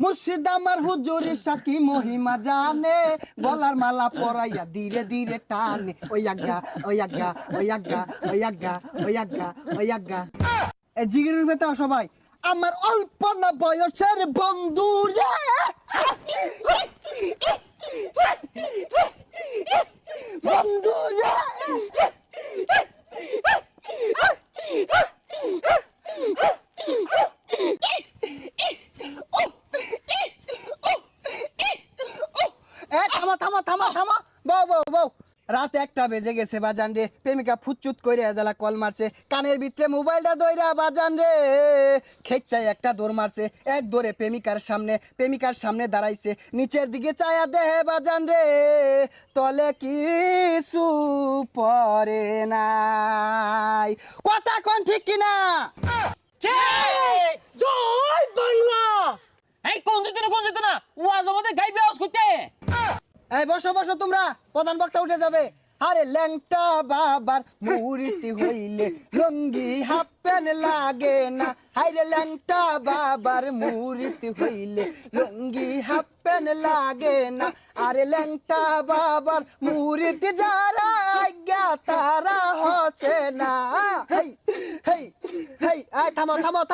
মুর্শিদ আমার হুজুরের সাকি মহিমা জানে, গলার মালা পরাইয়া ধীরে ধীরে টানে। ওই আজ্ঞা ওই আজ্ঞা ওই আজ্ঞা ওই আজ্ঞা ওই আজ্ঞা ওই আজ্ঞা। এই জিগিরের ভেতর সবাই আমার অল্প না বয়সের বন্ধু রে, বন্ধু রে। থামা থামা থামা থামা, বউ বউ বউ, রাত 1টা বেজে গেছে বাজান রে। প্রেমিকা ফুচুত কইরে এজালা কল মারছে, কানের ভিতরে মোবাইলটা দইরা বাজান রে খেচ্চাই একটা দৌড় মারছে। এক দৌড়ে প্রেমিকার সামনে দাঁড়াইছে, নিচের দিকে চায়া দেহে বাজান রে তলে কিছু পরে নাই। কথা কোন ঠিক কিনা? জয় বাংলা। এই কোন যেত না ওয়াজ আমাদের গাইবে আওয়াজ করতে। এই বসো বসো তোমরা, প্রধান বক্তা উঠে যাবে। আরে ল্যাংটা বাবার মুরিতি হইলে লঙ্গি হাফ প্যান্ট লাগে না। হাইরে ল্যাংটা বাবার মুরিতি হইলে লঙ্গি হাফ প্যান্ট লাগে না। আরে ল্যাংটা বাবার মুরিতি যারা আজ্ঞা তারা হচ্ছে না। হেই হেই হেই, আয় থামো থামো থামো।